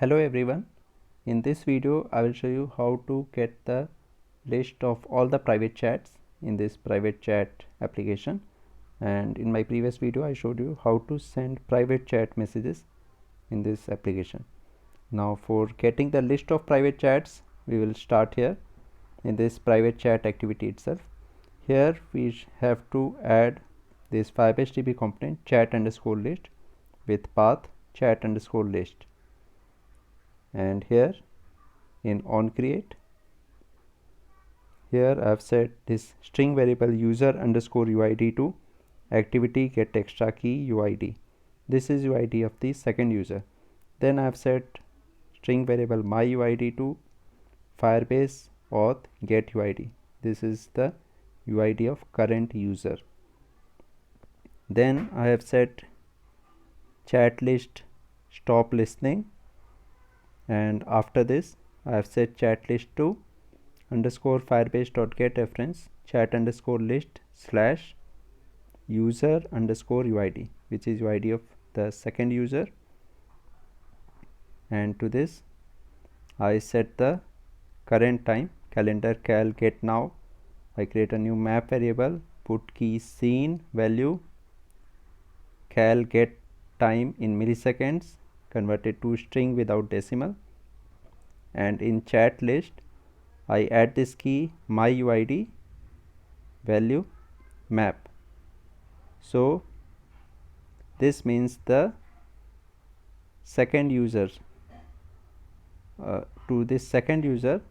Hello everyone, in this video I will show you how to get the list of all the private chats in this private chat application. And in my previous video I showed you how to send private chat messages in this application. Now for getting the list of private chats, we will start here in this private chat activity itself. Here we have to add this Firebase DB component chat underscore list with path chat underscore list. And here in onCreate, here I have set this string variable user underscore UID to activity get extra key UID. This is UID of the second user. Then I have set string variable my UID to Firebase auth get UID. This is the UID of current user. Then I have set chat list stop listening, and after this I have set chat list to underscore firebase dot get reference chat underscore list slash user underscore UID, which is UID of the second user. And to this I set the current time calendar cal get now. I create a new map variable, put key seen value cal get time in milliseconds converted to string without decimal, and in chat list I add this key my UID value map. So this means the second user, to this second user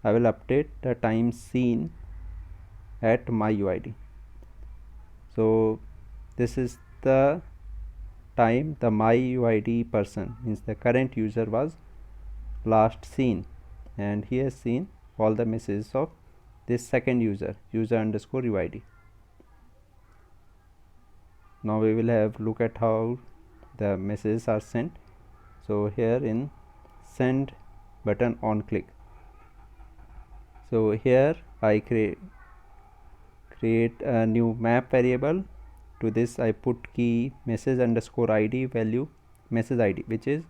I will update the time seen at my UID. So this is the time the my UID person, means the current user, was last seen, and he has seen all the messages of this second user underscore UID. Now we will have look at how the messages are sent. So here in send button on click, so here I create a new map variable. To this I put key message underscore ID value message ID, which is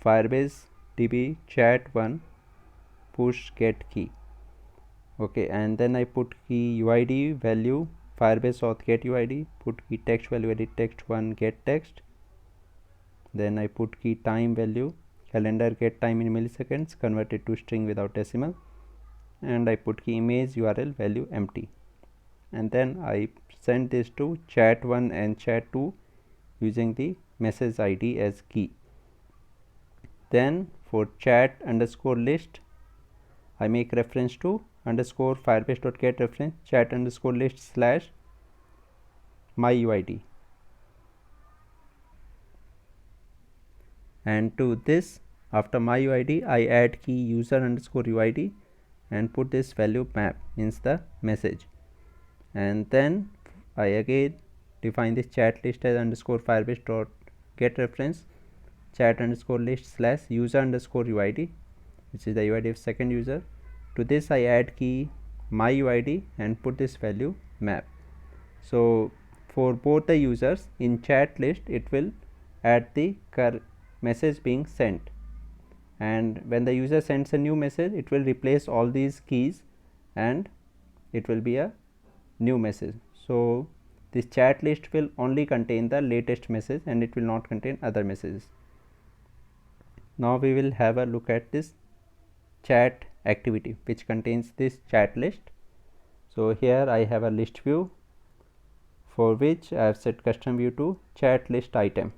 Firebase DB chat 1 push get key. Okay, and then I put key UID value Firebase auth get UID, put key text value edit text 1 get text. Then I put key time value calendar get time in milliseconds converted to string without decimal, and I put key image URL value empty. And then I send this to chat 1 and chat 2 using the message ID as key. Then for chat underscore list I make reference to underscore firebase dot get reference chat underscore list slash my UID, and to this after my UID I add key user underscore UID and put this value map, means the message. And then I again define this chat list as underscore firebase dot get reference chat underscore list slash user underscore UID, which is the UID of second user. To this I add key my UID and put this value map. So for both the users in chat list it will add the message being sent, and when the user sends a new message it will replace all these keys and it will be a new message. So this chat list will only contain the latest message and it will not contain other messages. Now we will have a look at this chat activity which contains this chat list. So here I have a list view for which I have set custom view to chat list item,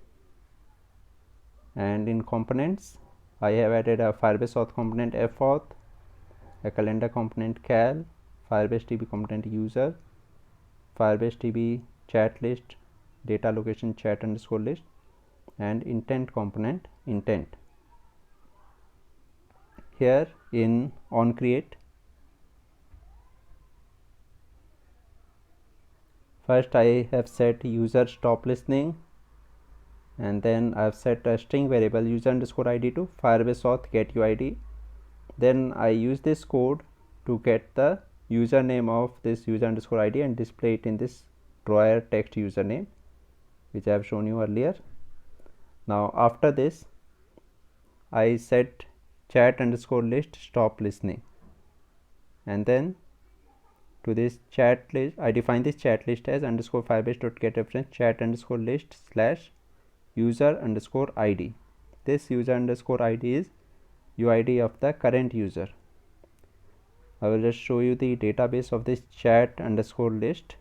and in components I have added a Firebase auth component fauth, a calendar component cal, Firebase DB component user, Firebase DB chat list data location chat underscore list, and intent component intent. Here in onCreate, first I have set user stop listening, and then I have set a string variable user underscore ID to Firebase auth get UID. Then I use this code to get the username of this user underscore ID and display it in this drawer text username, which I have shown you earlier. Now after this I set chat underscore list stop listening, and then to this chat list I define this chat list as underscore firebase.getReference chat underscore list slash user underscore id. This user underscore id is UID of the current user. I will just show you the database of this chat underscore list.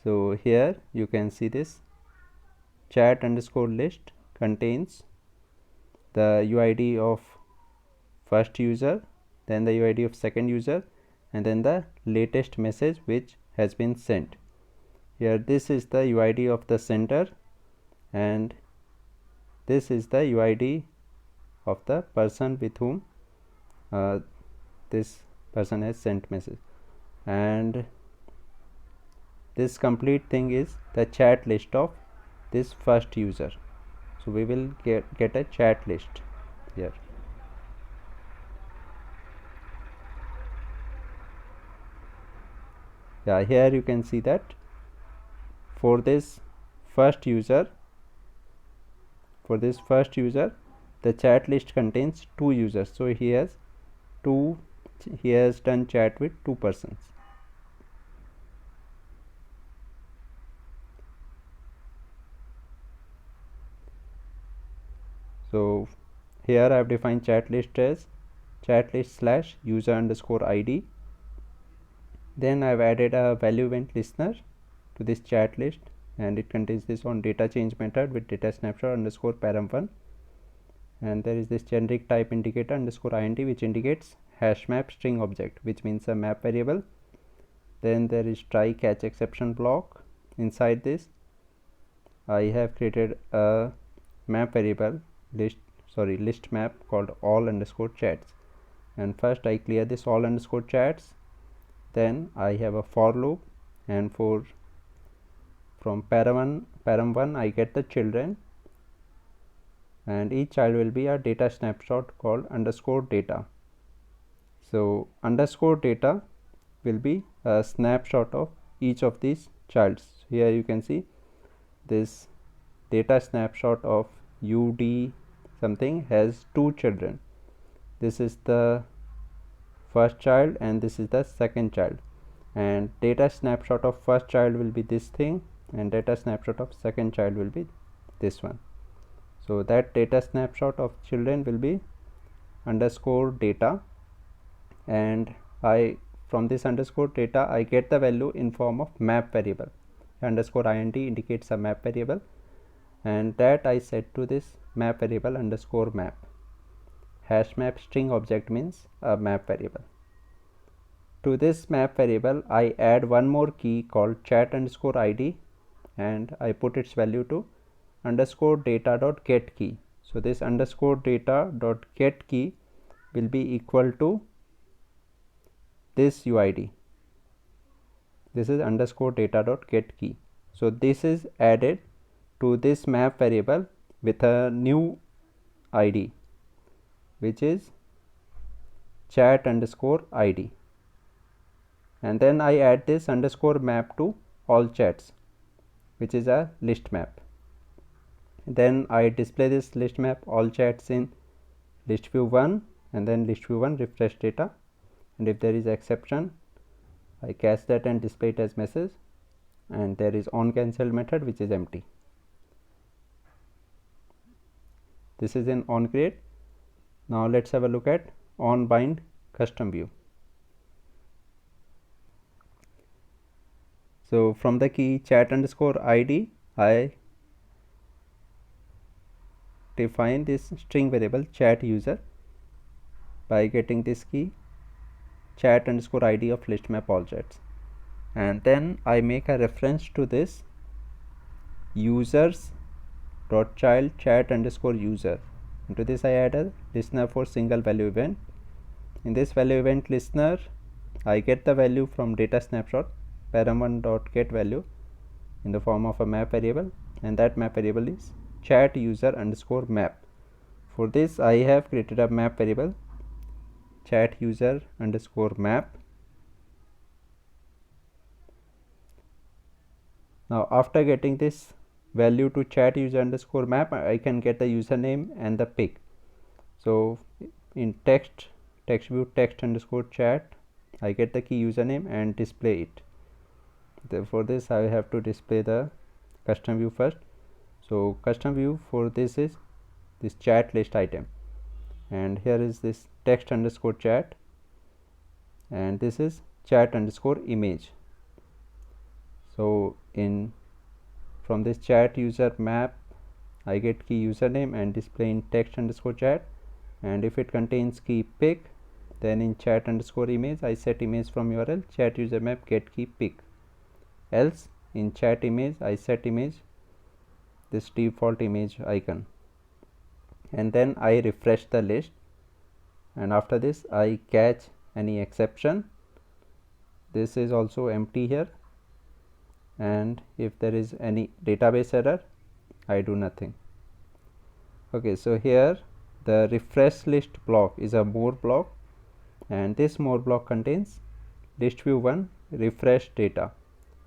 So here you can see this chat underscore list contains the UID of first user, then the UID of second user, and then the latest message which has been sent. Here this is the UID of the sender, and this is the UID of the person with whom this person has sent message, and this complete thing is the chat list of this first user. So we will get a chat list here. Yeah, here you can see that for this first user the chat list contains 2 users, so he has done chat with 2 persons. So here I have defined chat list as chat list slash user underscore id. Then I have added a value event listener to this chat list, and it contains this on data change method with data snapshot underscore param1, and there is this generic type indicator underscore int which indicates hash map string object, which means a map variable. Then there is try catch exception block. Inside this I have created a map variable list map called all underscore chats, and first I clear this all underscore chats. Then I have a for loop, and from param1 I get the children, and each child will be a data snapshot called underscore data. So underscore data will be a snapshot of each of these childs. Here you can see this data snapshot of UD something has 2 children. This is the first child and this is the second child, and data snapshot of first child will be this thing, and data snapshot of second child will be this one. So that data snapshot of children will be underscore data, and from this underscore data I get the value in form of map variable. Underscore int indicates a map variable, and that I set to this map variable underscore map. Hash map string object means a map variable. To this map variable I add one more key called chat underscore id, and I put its value to underscore data dot get key. So this underscore data dot get key will be equal to this UID. This is underscore data dot get key. So this is added to this map variable with a new ID, which is chat underscore id, and then I add this underscore map to all chats, which is a list map. Then I display this list map all chats in list view 1, and then list view 1 refresh data, and if there is exception I catch that and display it as message, and there is on cancelled method which is empty. This is in on create. Now let's have a look at on bind custom view. So from the key chat underscore id I define this string variable chat user by getting this key chat underscore id of list map all chats, and then I make a reference to this users dot child chat underscore user. Into this I add a listener for single value event. In this value event listener I get the value from data snapshot param1 dot get value in the form of a map variable, and that map variable is chat user underscore map. For this I have created a map variable chat user underscore map. Now after getting this value to chat user underscore map, I can get the username and the pic. So in text view text underscore chat, I get the key username and display it. For this I have to display the custom view first. So custom view for this is this chat list item, and here is this text underscore chat, and this is chat underscore image. So from this chat user map, I get key username and display in text underscore chat, and if it contains key pic, then in chat underscore image I set image from URL chat user map get key pic. Else in chat image I set image this default image icon, and then I refresh the list, and after this I catch any exception. This is also empty here, and if there is any database error I do nothing. Okay, so here the refresh list block is a more block, and this more block contains list view 1 refresh data,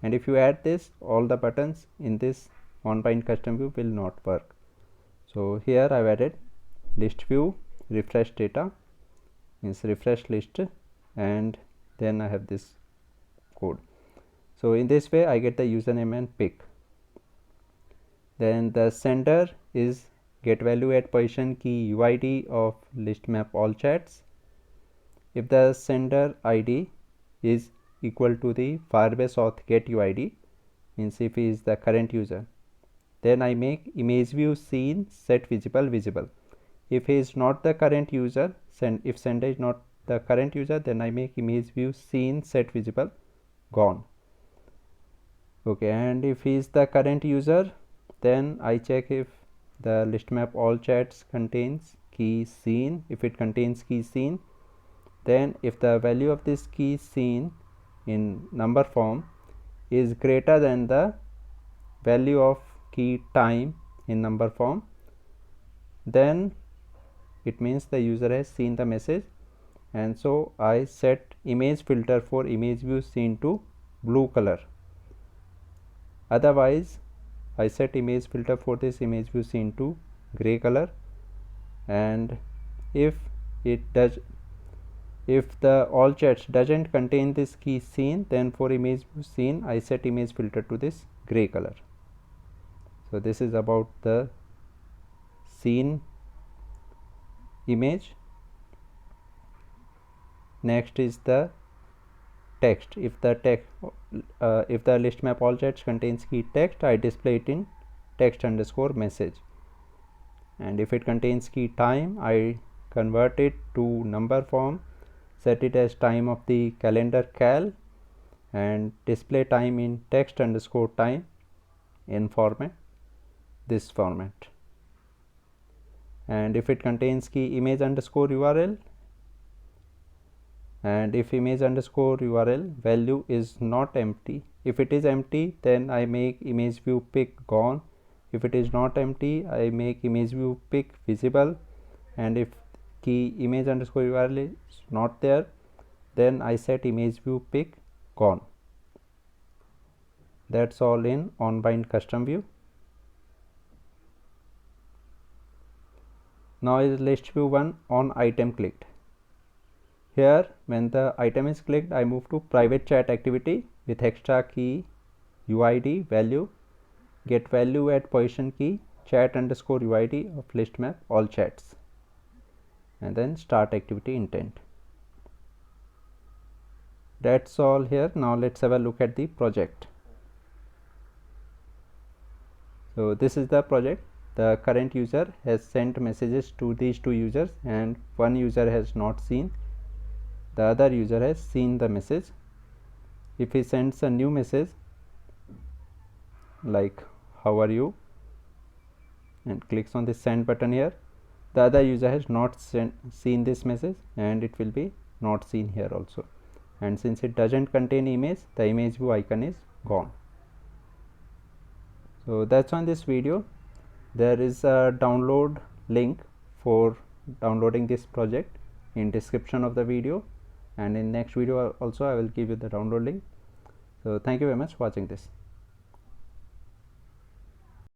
and if you add this, all the buttons in this onBind custom view will not work. So here I've added list view refresh data means refresh list, and then I have this code. So in this way I get the username and pic. Then the sender is get value at position key UID of list map all chats. If the sender ID is equal to the Firebase auth get UID, means if he is the current user, then I make image view seen set visible visible. If he is not the current user, if sender is not the current user, then I make image view seen set visible gone. Okay, and if he is the current user, then I check if the list map all chats contains key seen. If it contains key seen, then if the value of this key seen in number form is greater than the value of key time in number form, then it means the user has seen the message, and so I set image filter for image view seen to blue color. Otherwise I set image filter for this image view seen to gray color, and if the all chats doesn't contain this key seen, then for image view seen I set image filter to this gray color. So this is about the seen image. Next is the text. If the list map all chats contains key text, I display it in text underscore message, and if it contains key time, I convert it to number form, set it as time of the calendar cal, and display time in text underscore time in this format. And if it contains key image underscore URL, and if image underscore URL value is not empty, if it is empty, then I make image view pic gone. If it is not empty, I make image view pic visible, and if key image underscore URL is not there, then I set image view pic gone. That's all in onBind custom view. Now is list view 1 on item clicked. Here when the item is clicked, I move to private chat activity with extra key UID value get value at position key chat underscore UID of list map all chats, and then start activity intent. That's all here. Now let's have a look at the project. So this is the project. The current user has sent messages to these two users, and one user has not seen, the other user has seen the message. If he sends a new message like how are you and clicks on the send button here, the other user has not seen this message, and it will be not seen here also, and since it doesn't contain image, the image view icon is gone. So that's on this video. There is a download link for downloading this project in description of the video, and in next video also I will give you the download link. So thank you very much for watching this.